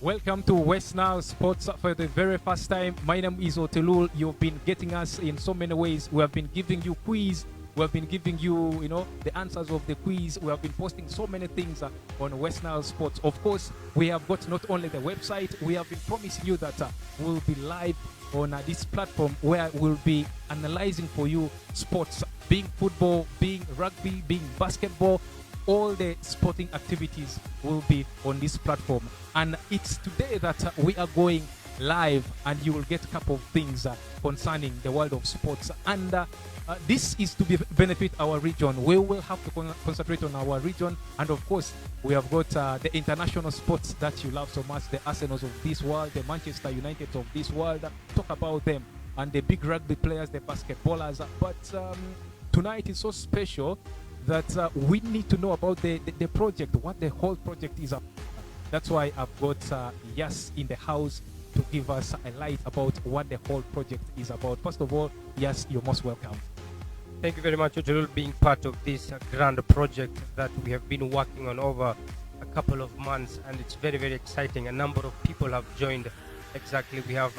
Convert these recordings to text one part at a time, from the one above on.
Welcome to West Nile Sports for the very first time. My name is Otelul. You've been getting us in so many ways. We have been giving you quiz. We have been giving you, the answers of the quiz. We have been posting so many things on West Nile Sports. Of course, we have got not only the website, we have been promising you that we'll be live on this platform where we'll be analyzing for you sports, being football, being rugby, being basketball. All the sporting activities will be on this platform, and it's today that we are going live, and you will get a couple of things concerning the world of sports, and this is to benefit our region. We will have to concentrate on our region, and of course we have got the international sports that you love so much, the Arsenals of this world, the Manchester United of this world. Talk about them, and the big rugby players, the basketballers. But tonight is so special that we need to know about the project, what the whole project is about. That's why I've got Yas in the house to give us a light about what the whole project is about. First of all, Yas, you're most welcome. Thank you very much, Ojulul, being part of this grand project that we have been working on over a couple of months, and it's very, very exciting. A number of people have joined. Exactly, we have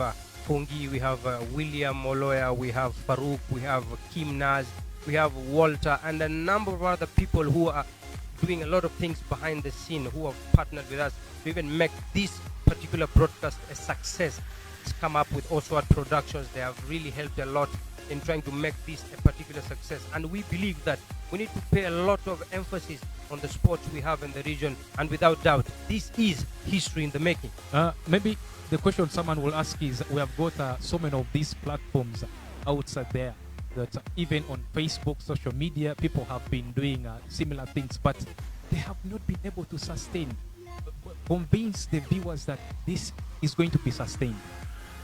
Fungi, we have William Moloya, we have Farouk, we have Kim Naz, we have Walter, and a number of other people who are doing a lot of things behind the scene, who have partnered with us to even make this particular broadcast a success. It's come up with Oswald Productions. They have really helped a lot in trying to make this a particular success. And we believe that we need to pay a lot of emphasis on the sports we have in the region. And without doubt, this is history in the making. Maybe the question someone will ask is, we have got so many of these platforms outside there, that even on Facebook, social media, people have been doing similar things, but they have not been able to sustain, convince the viewers that this is going to be sustained.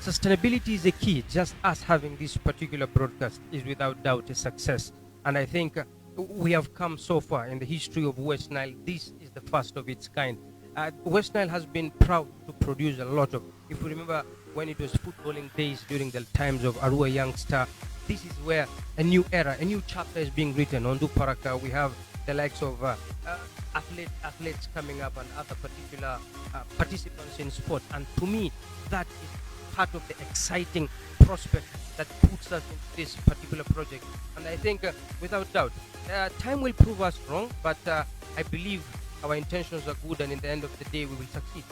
Sustainability is the key. Just us having this particular broadcast is without doubt a success. And I think we have come so far in the history of West Nile. This is the first of its kind. West Nile has been proud to produce a lot of, if you remember when it was footballing days during the times of Arua Youngster, this is where a new era, a new chapter is being written. On Duparaka, we have the likes of athletes coming up and other particular participants in sport. And to me, that is part of the exciting prospect that puts us into this particular project. And I think, without doubt, time will prove us wrong, but I believe our intentions are good, and in the end of the day, we will succeed.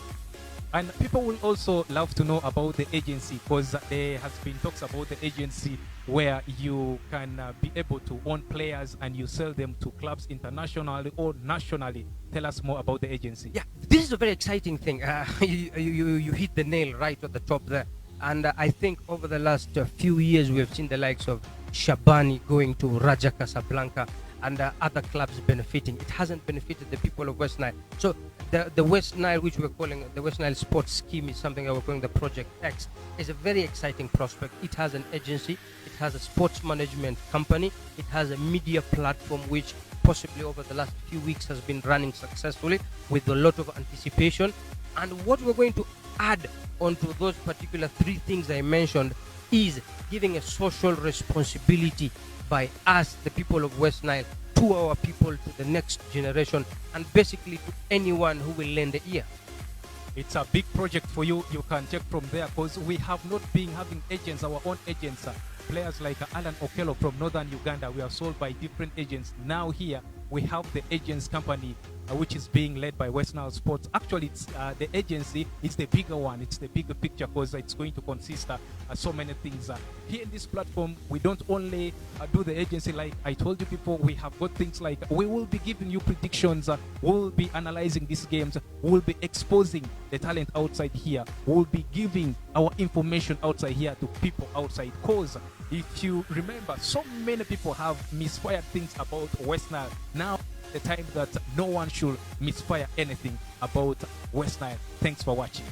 And people will also love to know about the agency, because there has been talks about the agency where you can be able to own players and you sell them to clubs internationally or nationally. Tell us more about the agency. Yeah, this is a very exciting thing. You hit the nail right at the top there. And I think over the last few years, we have seen the likes of Shabani going to Raja Casablanca and other clubs benefiting. It hasn't benefited the people of West Nile. So the West Nile, which we're calling the West Nile Sports Scheme, is something that we're calling the Project X. Is a very exciting prospect. It has an agency, it has a sports management company, it has a media platform which possibly over the last few weeks has been running successfully with a lot of anticipation. And what we're going to add onto those particular three things I mentioned is giving a social responsibility by us, the people of West Nile, to our people, to the next generation, and basically to anyone who will lend an ear. It's a big project for you. You can check from there, because we have not been having agents, our own agents. Players like Alan Okello from northern Uganda, we are sold by different agents. Now here we have the agents company, which is being led by West Nile Sports. Actually, it's the agency is the bigger one. It's the bigger picture, because it's going to consist so many things. Here in this platform, we don't only do the agency like I told you before. We have got things like we will be giving you predictions. We will be analyzing these games. We will be exposing the talent outside here. We will be giving our information outside here to people outside. Because if you remember, so many people have misfired things about West Nile. Now the time that no one should misfire anything about West Nile. Thanks for watching.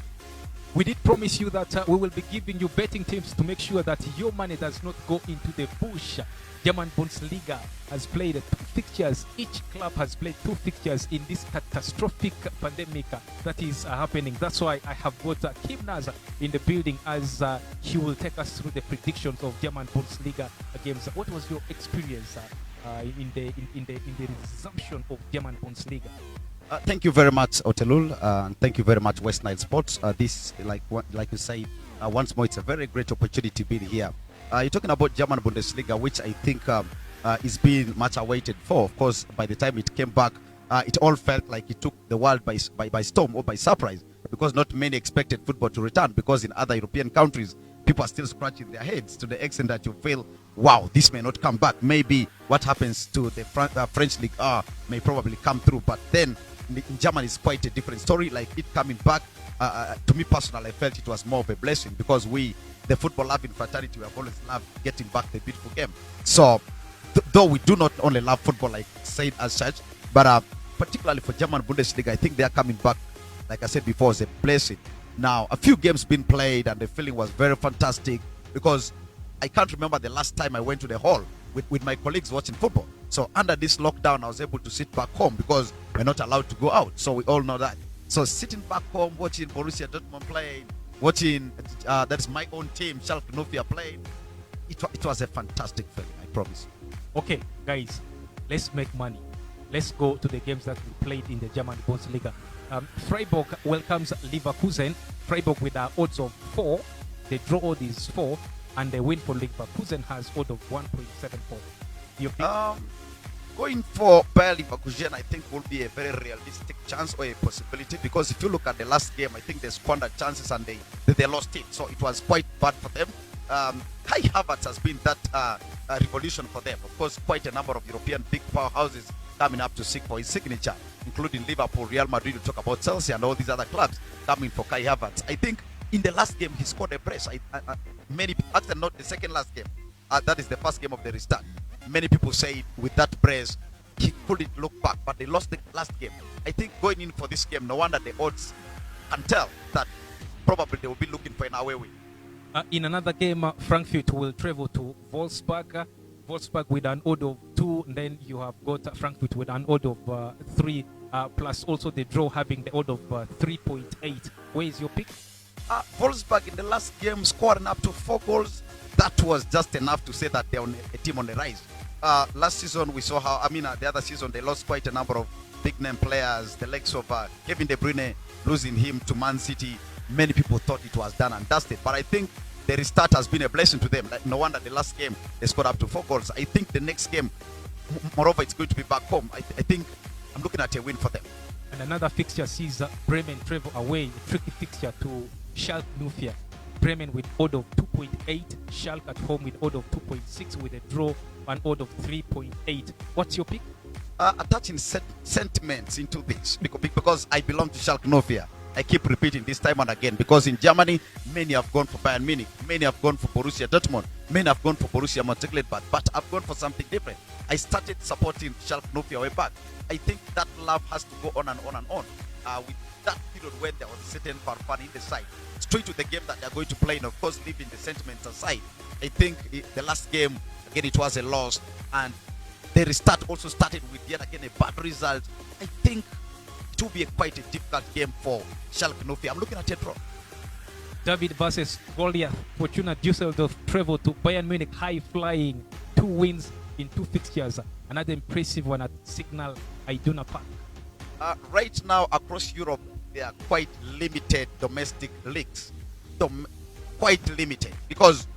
We did promise you that we will be giving you betting tips to make sure that your money does not go into the bush. German Bundesliga has played 2 fixtures. Each club has played 2 fixtures in this catastrophic pandemic that is happening. That's why I have got Kim Naz in the building as he will take us through the predictions of German Bundesliga games. What was your experience in the resumption of German Bundesliga? Thank you very much, Otelul, and thank you very much, West Nile Sports. This, like you say, once more, it's a very great opportunity to be here. You're talking about German Bundesliga, which I think is being much awaited for. Of course, by the time it came back, it all felt like it took the world by storm or by surprise, because not many expected football to return, because in other European countries, people are still scratching their heads to the extent that you feel, wow, this may not come back. Maybe what happens to the French League may probably come through, but then in Germany is quite a different story. Like it coming back, to me personally, I felt it was more of a blessing, because we, the football loving fraternity, we have always loved getting back the beautiful game. So though we do not only love football, like said as such, but particularly for German Bundesliga, I think they are coming back, like I said before, as a blessing. Now a few games been played and the feeling was very fantastic, because I can't remember the last time I went to the hall with my colleagues watching football. So under this lockdown, I was able to sit back home because we're not allowed to go out. So we all know that. So sitting back home, watching Borussia Dortmund playing, watching that's my own team, Schalke 04 playing, it was a fantastic feeling, I promise. Okay, guys, let's make money. Let's go to the games that we played in the German Bundesliga. Freiburg welcomes Leverkusen. Freiburg with odds of 4. The draw odd is 4. And the win for Leverkusen has odd of 1.74. Your pick? Going for Bayer Leverkusen, I think will be a very realistic chance or a possibility, because if you look at the last game, I think they squandered chances and they lost it. So it was quite bad for them. Kai Havertz has been that revolution for them. Of course, quite a number of European big powerhouses coming up to seek for his signature, including Liverpool, Real Madrid, to talk about Chelsea and all these other clubs coming for Kai Havertz. I think in the last game he scored a brace. Many, actually not the second last game, that is the first game of the restart. Many people say with that brace he couldn't look back, but they lost the last game. I think going in for this game, no wonder the odds can tell that probably they will be looking for an away win. In another game, Frankfurt will travel to Wolfsburg. Wolfsburg with an odd of 2, and then you have got Frankfurt with an odd of 3, plus also the draw having the odd of 3.8. Where is your pick? Wolfsburg in the last game scoring up to 4 goals. That was just enough to say that they're a team on the rise. Last season we saw how, the other season they lost quite a number of big name players, the likes of Kevin De Bruyne, losing him to Man City. Many people thought it was done and dusted, but I think the restart has been a blessing to them. Like, no wonder the last game they scored up to 4 goals. I think the next game, moreover, it's going to be back home. I think I'm looking at a win for them. And another fixture sees Bremen travel away, a tricky fixture to Schalke 04. Bremen with odd of 2.8, Schalke at home with odd of 2.6, with a draw and odd of 3.8. What's your pick? Attaching sentiments into this, because I belong to Schalke 04. I keep repeating this time and again, because in Germany, many have gone for Bayern Munich, many have gone for Borussia Dortmund, many have gone for Borussia Mönchengladbach, but I've gone for something different. I started supporting Schalke 04 way back. I think that love has to go on and on and on. With that period when there was a certain fun in the side, straight to the game that they're going to play, and of course leaving the sentiments aside, I think the last game, again, it was a loss, and the restart also started with yet again a bad result. I think it will be quite a difficult game for Schalke 04. I'm looking at a draw. David versus Goliath. Fortuna Düsseldorf travel to Bayern Munich, high flying, 2 wins in 2 fixtures. Another impressive one at Signal Iduna Park. Right now across Europe, there are quite limited domestic leagues. Quite limited, because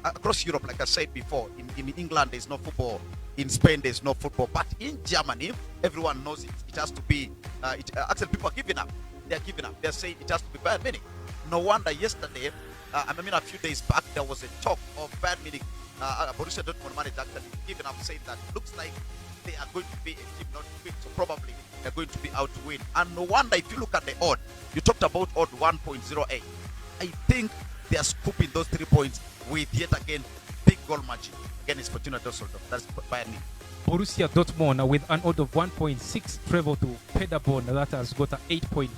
across Europe, like I said before, in England there's no football, in Spain there's no football, but in Germany everyone knows it. It has to be. Actually, people are giving up. They're giving up. They're saying it has to be Bayern Munich. No wonder yesterday, a few days back, there was a talk of Bayern Munich, Borussia Dortmund manager actually giving up, saying that looks like they are going to be a team not to win, so probably they're going to be out to win. And no wonder, if you look at the odd, you talked about odd 1.08. I think they are scooping those 3 points with yet again big goal margin. Again, it's Fortuna Düsseldorf. That's Bayern Munich. Borussia Dortmund with an odd of 1.6 travel to Paderborn that has got an 8.5.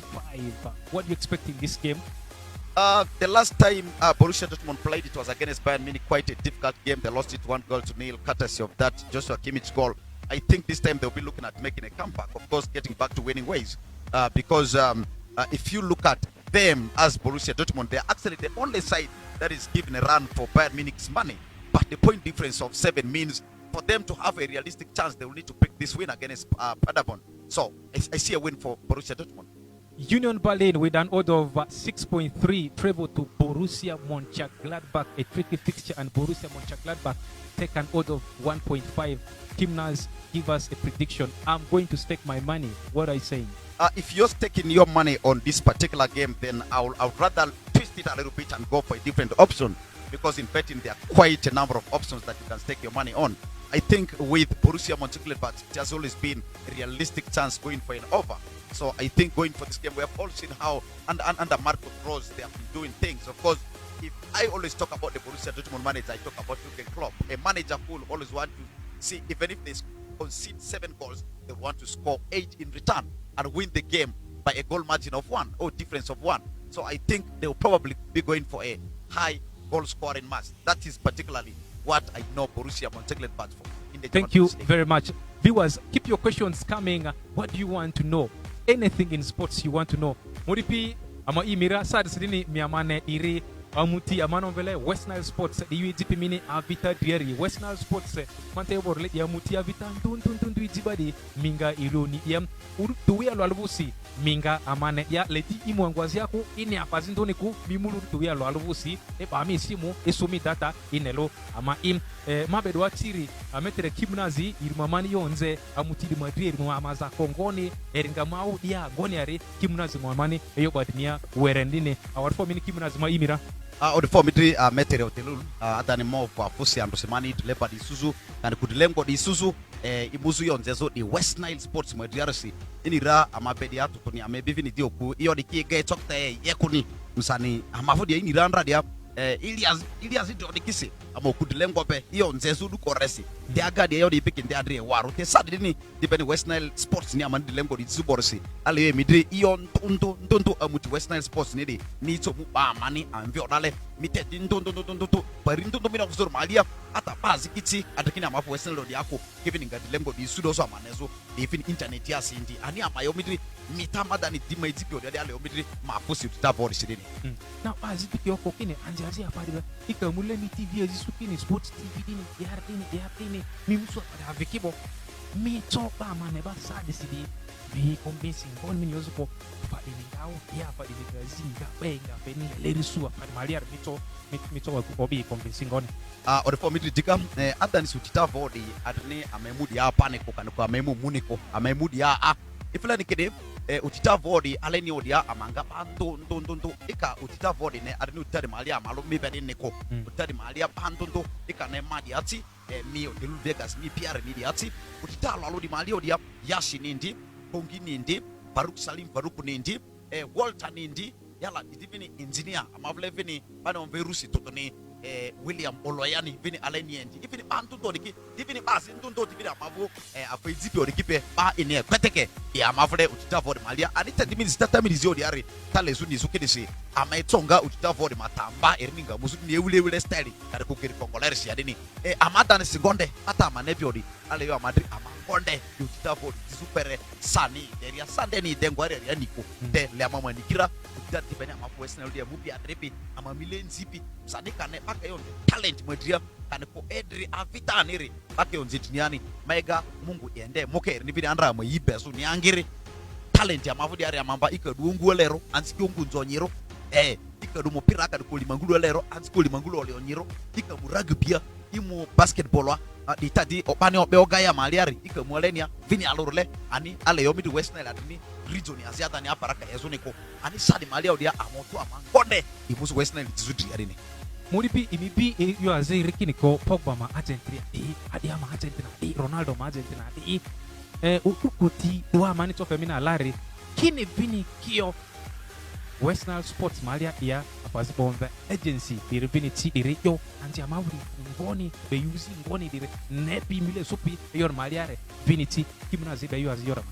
What do you expect in this game? The last time Borussia Dortmund played, it was against Bayern Munich, quite a difficult game. They lost it 1-0, courtesy of that Joshua Kimmich goal. I think this time they'll be looking at making a comeback, of course, getting back to winning ways. Because if you look at them as Borussia Dortmund, they're actually the only side that is giving a run for Bayern Munich's money. But the point difference of 7 means for them to have a realistic chance, they will need to pick this win against Paderborn. So I see a win for Borussia Dortmund. Union Berlin with an odd of 6.3 travel to Borussia Mönchengladbach, a tricky fixture, and Borussia Mönchengladbach take an odd of 1.5. Kimnas, give us a prediction. I'm going to stake my money. What are you saying? If you're staking your money on this particular game, then I'll rather twist it a little bit and go for a different option, because in betting there are quite a number of options that you can stake your money on. I think with Borussia Mönchengladbach, it has always been a realistic chance going for an over. So I think going for this game, we have all seen how under Marco Rose they have been doing things. Of course, if I always talk about the Borussia Dortmund manager, I talk about Jurgen Klopp, a manager who will always want to see, even if they concede 7 goals, they want to score 8 in return and win the game by a goal margin of 1 or difference of 1. So I think they will probably be going for a high goal scoring match. That is particularly what I know Borussia Mönchengladbach for. Thank you very much. Viewers, keep your questions coming. What do you want to know? Anything in sports you want to know. Muripi ama imira sad sidini miamane iri amuti amano vele West Nile Sports di UGP mini avita diary West Nile Sports kwante borle ya muti avita tuntuntuntu ijibadi minga iloni yam tuwe alo alvusi minga amane ya leti imwangwazi yako ini afazi ndoni ku mimulu tuwe alo alvusi e ba mi simu esumi data inelo ama im mabedo atiri ametere Kimnazi irmamani yonze amutili madri no amaza kongoni eringa mau dia ngoni ari Kimnazi mwamani eyo badnia werendine awarfo mini Kimnazi ma imira Odifo midri metere hotelul adani mo kwa fusi andosemani tulepa di Isuzu kandi kudilengo di Isuzu imuzu yonzezo di West Nile Sports mwediarisi inira amabedi atutoni amebivini dioku iyo dikiege chokte yekuni msani amafudia inira andradia Ilias idodikisi ama kudilengo pe iyo nzezu dukoresi diagadi iyo dipiki ndiadri waru te sadini dipeni West Nile Sports ni amandi lengo di zuborisi aliye midri iyo ntuntu amuti West Nile Sports ni nito muba mani amvyo dale miteti ntuntu pari ntuntu mina kusuru malia ata bazi kiti atakini amafu West Nile yako kevini ngadi lengo di sudo so amanezo ifini internet ya sindi ani amayo midri mitamada ni dima izipi odi ale midri mafusi utabori sidini na bazi piki yoko kine anjazi apari ikamule mi TV azisukini sports TV dini yardini mimusu apari havikibo mi chopa mane ba sadi sidi bi convincing on mini yozuko fadi ngao ya fadi zinga benga beni lerisu apari mariar mito wa obi convincing on odifo midri dika adani sutitavo di adni amemudi ya paniko kanuko amemu muniko amemudi ya ifla nikede utitavodi aleni odia amanga bantu ika utitavodi ne adni utari malia malo mibedi neko utari malia bantu ika ne madi ati mio de Vegas mi PR mi ati utitalo alodi malia odia yashi nindi kongi nindi Faruk Salim Faruk nindi Walter nindi yala divini engineer amavle vini bana onverusi totoni William Oloyani vini aleni endi vini bantu dodiki divini basi ntunto divini amavu afezipi odikipe ba ine kweteke ya amavle utitavodi malia anita dimini stata milizio diari tale zuni zukedisi amaetonga utitavodi matamba erninga musuni ewule style kare kukiri kongolersi adini amata singonde ata amanebiodi aleyo amadri amangonde utitavodi supere sani deria sandeni dengware ya niko de le mama nikira utitati bene amafu West Nile mubi adrepi amamile zipi sadika ne baka yon talent mwedria kane ko edri avita niri baka yon zitiniani mega mungu ende moke ni bidi andra mo yibesu ni angiri talent ya mafu diari amamba ikadu ngulero ansiki ngunzonyiro ikadu mo piraka de kolimangulu lero ansiki kolimangulu oleonyiro ikamu rugby imu basketball ditadi opani obeoga ya maliari ikamu alenia vini alorle ani ale yomi West Nile adini region ya ziada ni aparaka yazoniko ani sadi malia odia amoto amangonde imusu West Nile tizudri adini Muripi imibi yo azeri kiniko Pogba ma Argentina adia ma Argentina Ronaldo ma Argentina ukuti wa mani to femina lari kini vini kio West Nile Sports malia ya apazi bomba agency irvini ti iriyo anti amawri ngoni be yuzi ngoni dire nepi mile supi yor maliare viniti Kimnazi be yo aziyora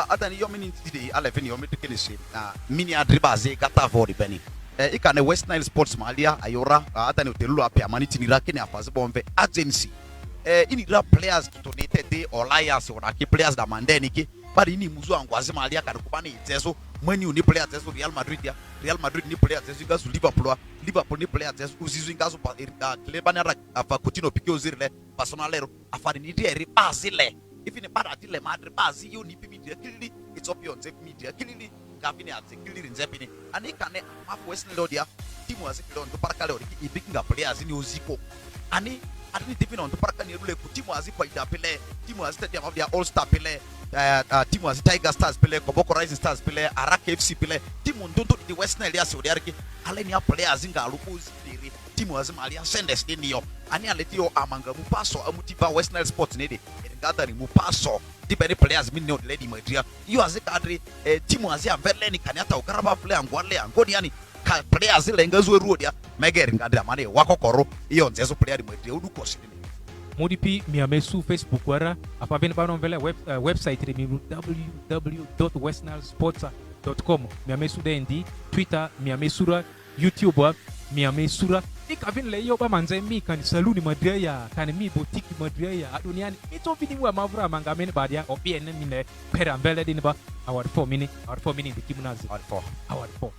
atani yo mini tidi ale vini yo mitikeni mini adribaze gata vori beni ikane West Nile Sports malia ayora hata ni Otelulu ape amaniti ni rakini afazi bombe agency ini ra players donated or liars or aki players da mandeni ki bari ini muzu angwazi malia kana kubani itseso mweni uni players zeso Real Madrid ni players zeso gazu Liverpool ni players zeso uzizu ngazu klebana ra afa Coutinho pike ozirile Barcelona afari ni ri bazile ifine para dile Madrid bazi yo ni media kilili it's up on media kilili gavini atse kilili nzepini anikane mafu West Lodia timu azikilo ndo para kale oriki ibikinga players ni uziko ani adini tipino ndo para kane rule timu azipa ida pele timu azitadium of their all star pele timu azi Tiger Stars pele Koboko Rising Stars pele Araka FC pele timu ndondo di West Nile ya Saudi Arabia aleni ya players nga lukuzi diri timu azima alia sendes niyo ani aletio amanga mupaso amutipa West Nile Sports nede ngata ni mupaso dipeni players minne od lady madria yo azikadri timu azia verleni kaniata ukaraba player ngwale angoni yani ka players lengazo ruodia megeri ngadira mane wakokoro iyo nzezo player madria udukosi Modipi miamesu Facebook wara apa ben pa non vele website de www.westnilesports.com miamesu dendi Twitter miamesura YouTube miamesura ikavin le yo ba manze mi kan saluni madria kan mi boutique madria adoniani ito vini wa mavra manga men badia opien mine pera vele din ba our 4 minutes the kimunazi our 4